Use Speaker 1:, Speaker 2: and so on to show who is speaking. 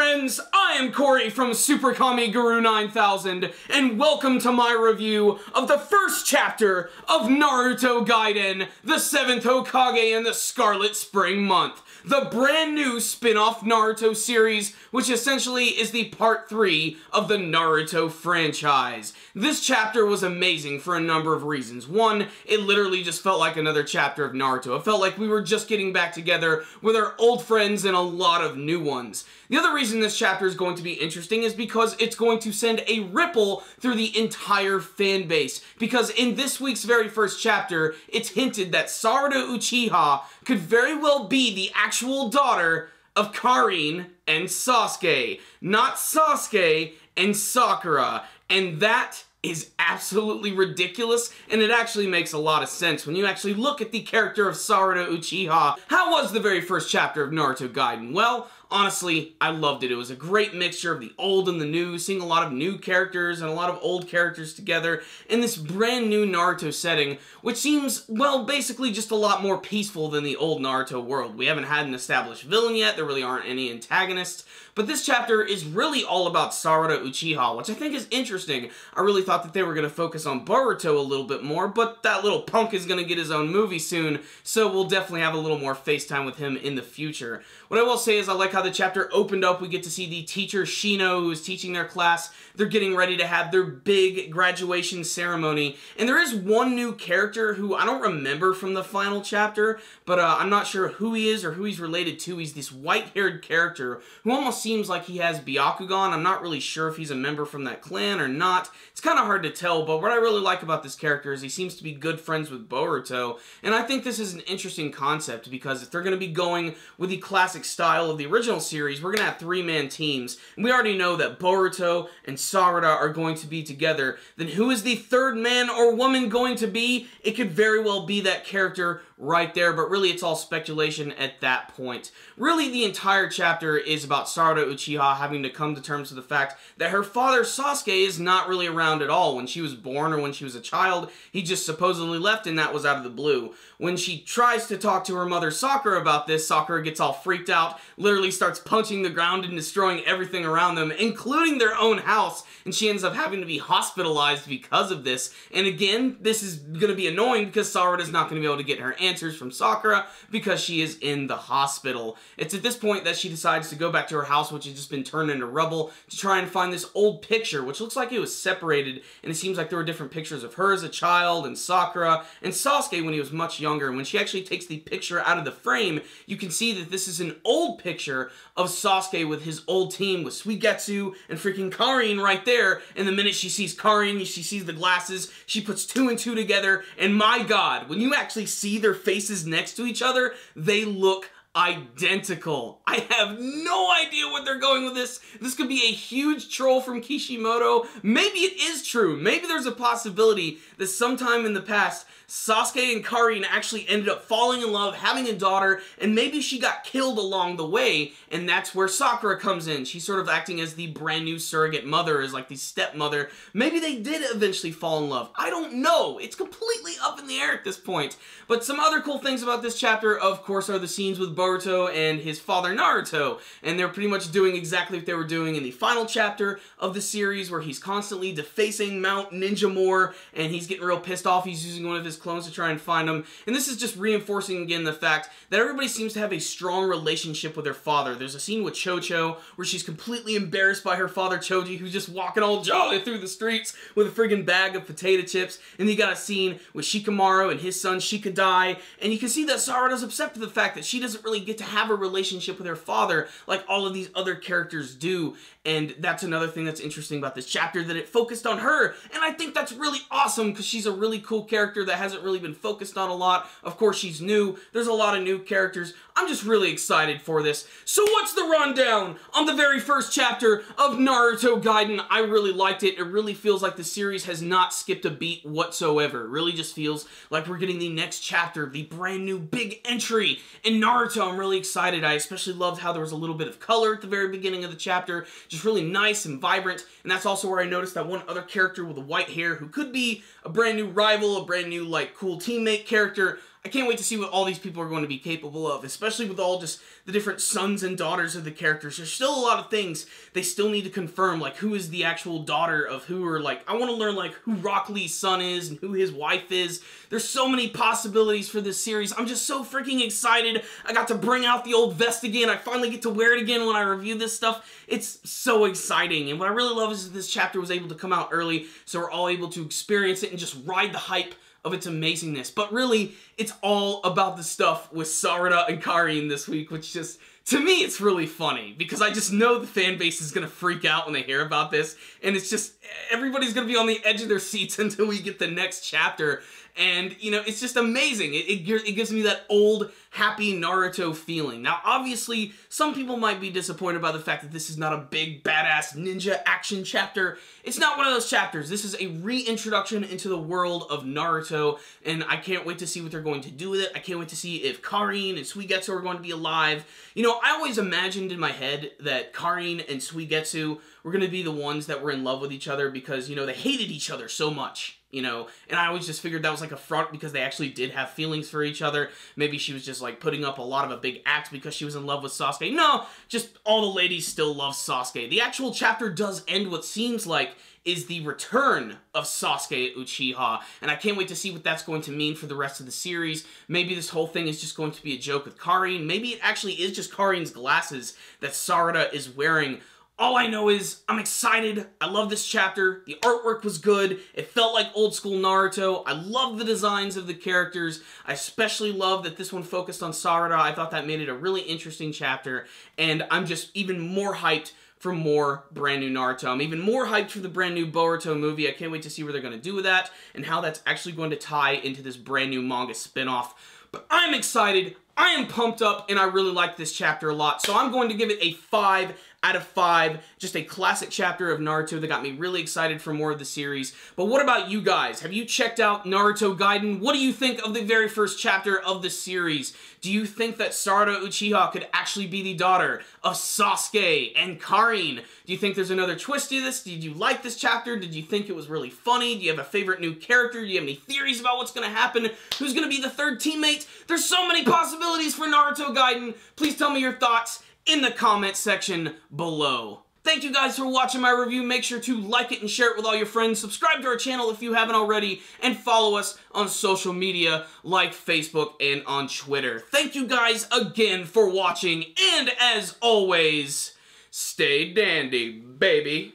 Speaker 1: friends, I am Corey from Super Kami Guru 9000, and welcome to my review of the first chapter of Naruto Gaiden, the 7th Hokage in the Scarlet Spring Month, the brand new spin-off Naruto series, which essentially is the part 3 of the Naruto franchise. This chapter was amazing for a number of reasons. One, it literally just felt like another chapter of Naruto. It felt like we were just getting back together with our old friends and a lot of new ones. The other reason this chapter is going to be interesting is because it's going to send a ripple through the entire fan base. Because in this week's very first chapter, it's hinted that Sarada Uchiha could very well be the actual daughter of Karin and Sasuke, not Sasuke and Sakura. And that is absolutely ridiculous, and it actually makes a lot of sense when you actually look at the character of Sarada Uchiha. How was the very first chapter of Naruto Gaiden? Well, honestly, I loved it. It was a great mixture of the old and the new, seeing a lot of new characters and a lot of old characters together in this brand new Naruto setting, which seems, well, basically just a lot more peaceful than the old Naruto world. We haven't had an established villain yet, there really aren't any antagonists, but this chapter is really all about Sarada Uchiha, which I think is interesting. I really thought that they were going to focus on Boruto a little bit more, but that little punk is going to get his own movie soon, so we'll definitely have a little more FaceTime with him in the future. What I will say is I like how the chapter opened up. We get to see the teacher Shino, who is teaching their class. They're getting ready to have their big graduation ceremony, and there is one new character who I don't remember from the final chapter, but I'm not sure who he is or who he's related to. He's this white-haired character who almost seems like he has Byakugan. I'm not really sure if he's a member from that clan or not. It's kind of hard to tell, but what I really like about this character is he seems to be good friends with Boruto, and I think this is an interesting concept because if they're going to be going with the classic style of the original series, we're going to have 3-man teams, and we already know that Boruto and Sarada are going to be together. Then who is the third man or woman going to be? It could very well be that character right there, but really it's all speculation at that point. Really, the entire chapter is about Sarada Uchiha having to come to terms with the fact that her father Sasuke is not really around at all. When she was born or when she was a child, he just supposedly left, and that was out of the blue. When she tries to talk to her mother Sakura about this, Sakura gets all freaked out, literally starts punching the ground and destroying everything around them, including their own house, and she ends up having to be hospitalized because of this. And again, this is going to be annoying because Sarada's not going to be able to get her answers from Sakura because she is in the hospital. It's at this point that she decides to go back to her house, which has just been turned into rubble, to try and find this old picture, which looks like it was separated, and it seems like there were different pictures of her as a child, and Sakura, and Sasuke when he was much younger. And when she actually takes the picture out of the frame, you can see that this is an old picture of Sasuke with his old team, with Suigetsu and freaking Karin right there. And the minute she sees Karin, she sees the glasses, she puts 2 and 2 together, and my god, when you actually see their faces next to each other, they look identical. I have no idea what they're going with this. This could be a huge troll from Kishimoto. Maybe it is true. Maybe there's a possibility that sometime in the past, Sasuke and Karin actually ended up falling in love, having a daughter, and maybe she got killed along the way, and that's where Sakura comes in. She's sort of acting as the brand new surrogate mother, as like the stepmother. Maybe they did eventually fall in love. I don't know. It's completely up in the air at this point. But some other cool things about this chapter, of course, are the scenes with Boruto and his father Naruto, and they're pretty much doing exactly what they were doing in the final chapter of the series, where he's constantly defacing Mount Ninja More, and he's getting real pissed off. He's using one of his clones to try and find him, and this is just reinforcing again the fact that everybody seems to have a strong relationship with their father. There's a scene with Chocho where she's completely embarrassed by her father Choji, who's just walking all jolly through the streets with a friggin' bag of potato chips, and you got a scene with Shikamaru and his son Shikadai, and you can see that Sarada's upset with the fact that she doesn't really get to have a relationship with her father like all of these other characters do, and that's another thing that's interesting about this chapter, that it focused on her, and I think that's really awesome because she's a really cool character that hasn't really been focused on a lot. Of course, she's new. There's a lot of new characters. I'm just really excited for this. So what's the rundown on the very first chapter of Naruto Gaiden? I really liked it. It really feels like the series has not skipped a beat whatsoever. It really just feels like we're getting the next chapter, the brand new big entry in Naruto. I'm really excited. I especially loved how there was a little bit of color at the very beginning of the chapter. Just really nice and vibrant. And that's also where I noticed that one other character with the white hair who could be a brand new rival, a brand new, like, cool teammate character. I can't wait to see what all these people are going to be capable of, especially with all just the different sons and daughters of the characters. There's still a lot of things they still need to confirm, like who is the actual daughter of who, or like, I want to learn like who Rock Lee's son is and who his wife is. There's so many possibilities for this series. I'm just so freaking excited. I got to bring out the old vest again. I finally get to wear it again when I review this stuff. It's so exciting, and what I really love is that this chapter was able to come out early, so we're all able to experience it and just ride the hype of its amazingness. But really, it's all about the stuff with Sarada and Karin this week, which just, to me, it's really funny, because I just know the fan base is going to freak out when they hear about this, and it's just, everybody's going to be on the edge of their seats until we get the next chapter. And, you know, it's just amazing. It gives me that old, happy Naruto feeling. Now, obviously, some people might be disappointed by the fact that this is not a big, badass ninja action chapter. It's not one of those chapters. This is a reintroduction into the world of Naruto, and I can't wait to see what they're going to do with it. I can't wait to see if Karin and Suigetsu are going to be alive. You know, I always imagined in my head that Karin and Suigetsu were going to be the ones that were in love with each other because, you know, they hated each other so much. You know, and I always just figured that was like a front because they actually did have feelings for each other. Maybe she was just like putting up a lot of a big act because she was in love with Sasuke. No, just all the ladies still love Sasuke. The actual chapter does end what seems like is the return of Sasuke Uchiha, and I can't wait to see what that's going to mean for the rest of the series. Maybe this whole thing is just going to be a joke with Karin. Maybe it actually is just Karin's glasses that Sarada is wearing. All I know is, I'm excited, I love this chapter, the artwork was good, it felt like old school Naruto, I love the designs of the characters, I especially love that this one focused on Sarada. I thought that made it a really interesting chapter, and I'm just even more hyped for more brand new Naruto. I'm even more hyped for the brand new Boruto movie. I can't wait to see what they're going to do with that, and how that's actually going to tie into this brand new manga spinoff. But I'm excited, I am pumped up, and I really like this chapter a lot, so I'm going to give it a 5 out of 5. Just a classic chapter of Naruto that got me really excited for more of the series. But what about you guys? Have you checked out Naruto Gaiden? What do you think of the very first chapter of the series? Do you think that Sarada Uchiha could actually be the daughter of Sasuke and Karin? Do you think there's another twist to this? Did you like this chapter? Did you think it was really funny? Do you have a favorite new character? Do you have any theories about what's going to happen? Who's going to be the third teammate? There's so many possibilities for Naruto Gaiden. Please tell me your thoughts in the comment section below. Thank you guys for watching my review. Make sure to like it and share it with all your friends. Subscribe to our channel if you haven't already, and follow us on social media like Facebook and on Twitter. Thank you guys again for watching, and as always, stay dandy, baby.